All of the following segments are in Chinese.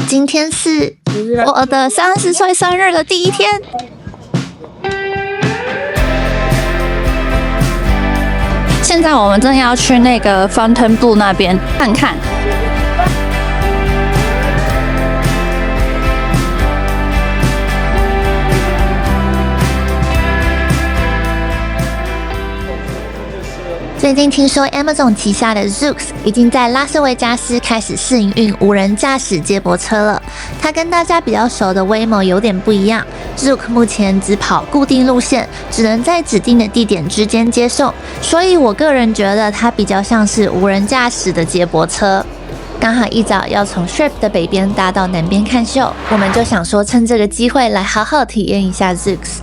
今天是我的30岁生日的第一天。现在我们正要去那个 Fontainebleau 那边看看。最近听说 Amazon 旗下的 Zoox 已经在拉斯维加斯开始试营运无人驾驶接驳车了。它跟大家比较熟的 Waymo 有点不一样 ，Zoox 目前只跑固定路线，只能在指定的地点之间接送，所以我个人觉得它比较像是无人驾驶的接驳车。刚好一早要从 Strip 的北边搭到南边看秀，我们就想说趁这个机会来好好体验一下 Zoox。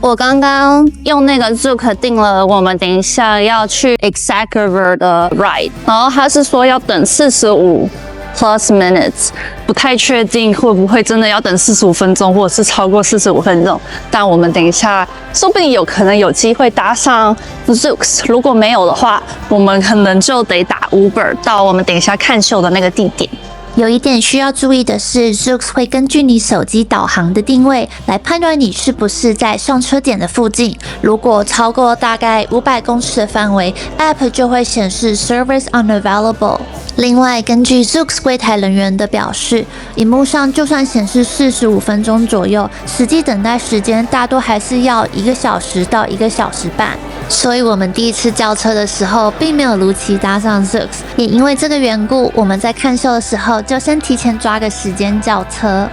我刚刚用那个 Zoox 订了我们等一下要去 Exactly 的 ride， 然后他是说要等45+ minutes， 不太确定会不会真的要等45分钟，或者是超过45分钟。但我们等一下说不定有可能有机会搭上 Zoox， 如果没有的话，我们可能就得打 Uber 到我们等一下看秀的那个地点。有一点需要注意的是 ，Zoox 会根据你手机导航的定位来判断你是不是在上车点的附近。如果超过大概500公尺的范围 ，App 就会显示 Service Unavailable。另外，根据 Zoox 柜台人员的表示，萤幕上就算显示45分钟左右，实际等待时间大多还是要1个小时到1个小时半。所以我们第一次叫车的时候，并没有如期搭上 Zoox， 也因为这个缘故，我们在看秀的时候就先提前抓个时间叫车。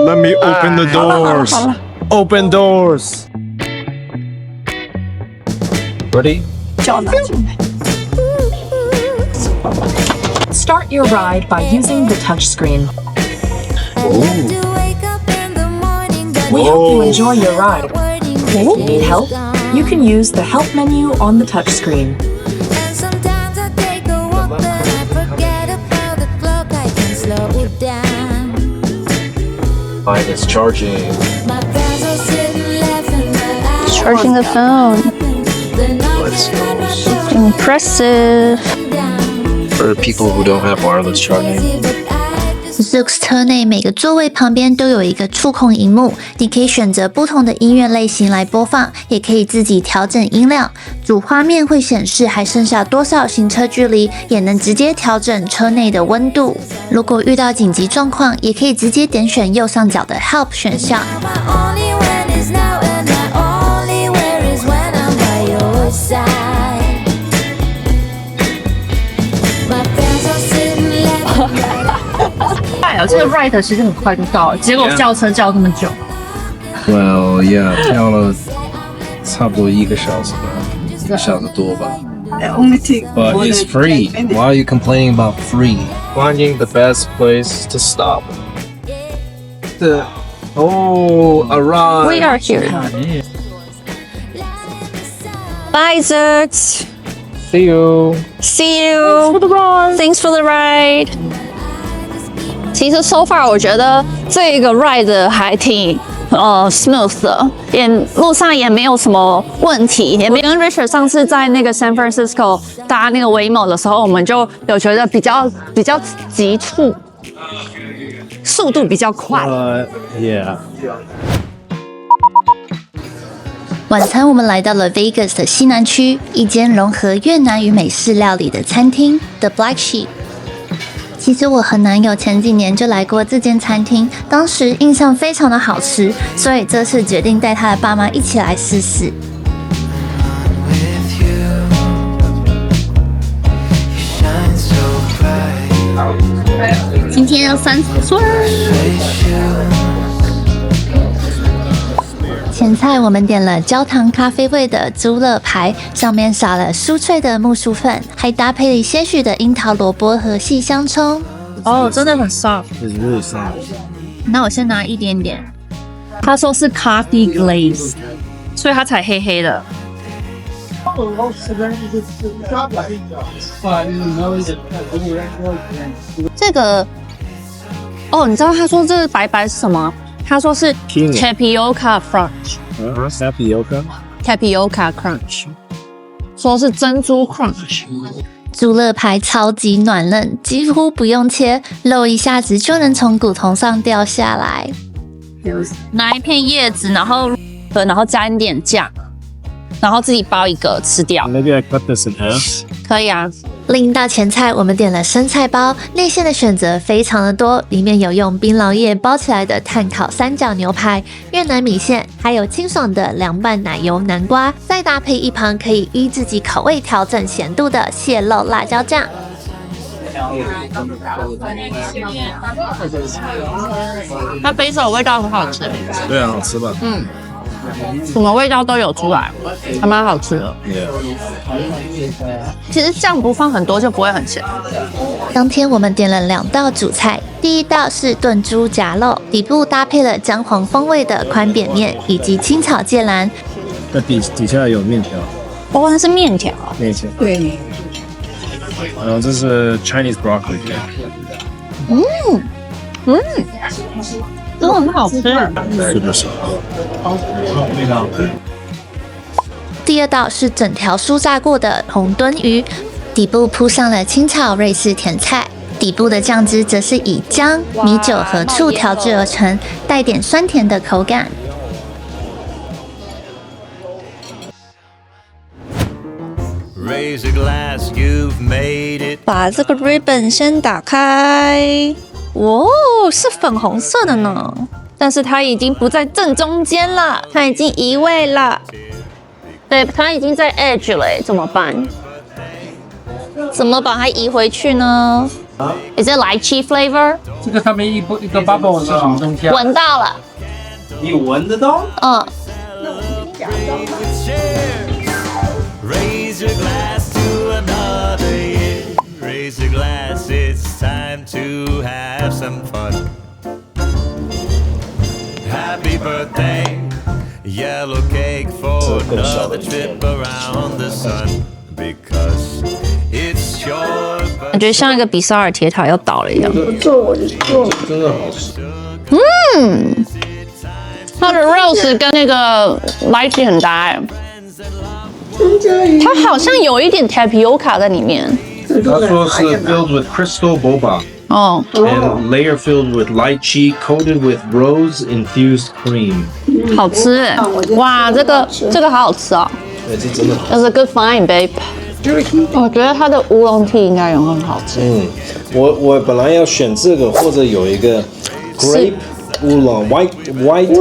Let me open the doors. Open doors. Ready? Start your ride by using the touchscreen. We hope you enjoy your ride. If you need help, you can use the help menu on the touchscreen. Mine is charging. Charging the phone. Let's go. Impressive. For people who don't have wireless charging. Zoox 车内每个座位旁边都有一个触控萤幕，你可以选择不同的音乐类型来播放，也可以自己调整音量。主画面会显示还剩下多少行车距离，也能直接调整车内的温度。如果遇到紧急状况，也可以直接点选右上角的 Help 选项。这个 ride 其实很快就到了，结果叫车叫这么久。Well, yeah, 跳了差不多1个小时吧，1个小时多吧。But it's free. Why are you complaining about free? Finding the best place to stop. Arrive. We are here. Bye, Zoox. See you. See you. Thanks for the ride. 其实 so far 我觉得这个 ride 还挺smooth 的，也路上也没有什么问题，也没跟 Richard 上次在那个 San Francisco 搭那个 Waymo 的时候，我们就有觉得比较急促，速度比较快。Yeah. 晚餐我们来到了 Vegas 的西南区，一间融合越南与美式料理的餐厅 The Black Sheep。其实我和男友前几年就来过这间餐厅，当时印象非常的好吃，所以这次决定带他的爸妈一起来试试。今天要30岁。前菜我们点了焦糖咖啡味的猪肋排，上面撒了酥脆的木薯粉，还搭配了些许的樱桃萝卜和细香葱。哦，真的很 soft。 It's really soft. 那我先拿一点点。他说是 coffee glaze， 所以它才黑黑的。这个哦，你知道他说这个白白是什么？他说是 tapioca fudge， tapioca crunch， 说是珍珠 crunch。猪肋排超级软嫩，几乎不用切，肉一下子就能从骨头上掉下来。拿一片叶子，然后加一点酱，然后自己包一个吃掉。Maybe I cut this in half. 可以啊。另一道前菜，我们点了生菜包，内馅的选择非常的多，里面有用槟榔叶包起来的炭烤三角牛排、越南米线，还有清爽的凉拌奶油南瓜，再搭配一旁可以依自己口味调整咸度的蟹肉辣椒酱。它basil味道很好吃。对啊，好吃吧？什么味道都有出来，还蛮好吃的。其实酱不放很多就不会很咸。当天我们点了2道主菜，第一道是炖猪夹肉，底部搭配了姜黄风味的宽扁面以及清炒芥蓝。那底下有面条。哦，它是面条。面条。对。然后这是 Chinese broccoli。真的很好吃。是不是？第二道是整条酥炸过的红鳟鱼，底部铺上了清炒瑞士甜菜，底部的酱汁则是以姜、米酒和醋调制而成，带点酸甜的口感。把这个 ribbon 先打开。哦，是粉红色的呢，但是它已经不在正中间了，它已经移位了。对，它已经在 edge 了，怎么办？怎么把它移回去呢 ？Is it lychee flavor？ 这个上面一个 bubble 是什么东西啊？闻到了。你闻得到？嗯。Raise your glass to another year. Raise your glass, it's time to have some fun. Happy birthday, yellow cake for another trip around the sun. Because it's your 感觉像一个比萨尔铁塔要倒了一样。真的好吃。它的 rose 跟那个 lychee 很搭哎。它好像有一点 tapioca 在里面。他说是 filled with crystal boba. 哦。And layer filled with lychee, coated with rose infused cream. 好吃哎！哇，这个好好吃哦。对，这真的好。That's a good find, babe. 我觉得它的乌龙 tea 应该也很好吃。我本来要选这个，或者有一个 grape 乌龙 white grape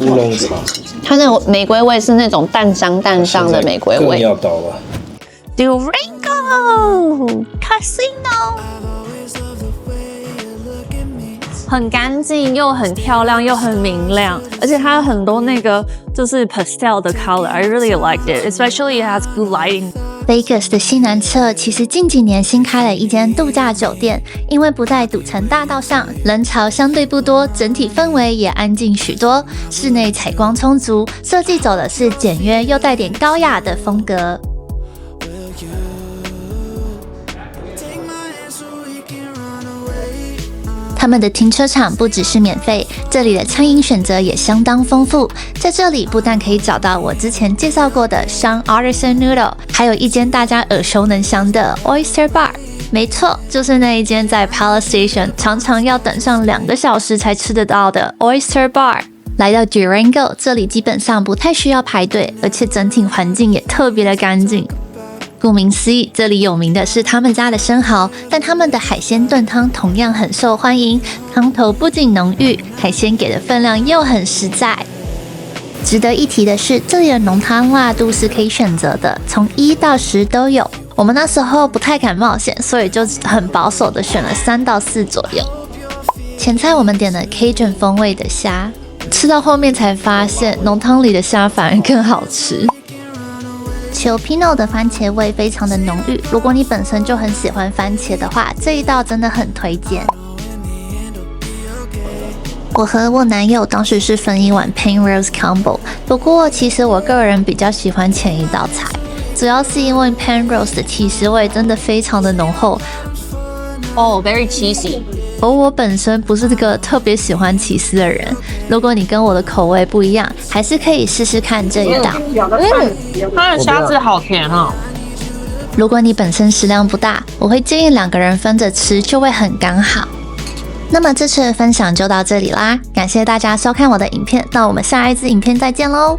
乌龙茶。它那种玫瑰味是那种淡香的玫瑰味。更要倒了。Durango Casino， 很干净又很漂亮又很明亮，而且它有很多那个就是 pastel 的 color。I really liked it, especially it has good lighting. Vegas 的西南侧其实近几年新开了一间度假酒店，因为不在赌城大道上，人潮相对不多，整体氛围也安静许多。室内采光充足，设计走的是简约又带点高雅的风格。他们的停车场不只是免费，这里的餐饮选择也相当丰富。在这里不但可以找到我之前介绍过的香 Artisan Noodle， 还有一间大家耳熟能详的 Oyster Bar。没错，就是那一间在 Palace Station 常常要等上2个小时才吃得到的 Oyster Bar。来到 Durango， 这里基本上不太需要排队，而且整体环境也特别的干净。顾名思义，这里有名的是他们家的生蚝，但他们的海鲜炖汤同样很受欢迎。汤头不仅浓郁，海鲜给的分量又很实在。值得一提的是，这里的浓汤辣度是可以选择的，从1到10都有。我们那时候不太敢冒险，所以就很保守的选了3到4左右。前菜我们点了 Cajun 风味的虾，吃到后面才发现浓汤里的虾反而更好吃。Jalapeno 的番茄味非常的浓郁，如果你本身就很喜欢番茄的话，这一道真的很推荐。我和我男友当时是分一碗 Penrose Combo， 不过其实我个人比较喜欢前一道菜，主要是因为 Penrose 的起司味真的非常的浓厚。Oh, very cheesy. 而我本身不是这个特别喜欢起司的人，如果你跟我的口味不一样，还是可以试试看这一道。它的虾子好甜哦。如果你本身食量不大，我会建议2个人分着吃，就会很刚好。那么这次的分享就到这里啦，感谢大家收看我的影片，那我们下一支影片再见喽。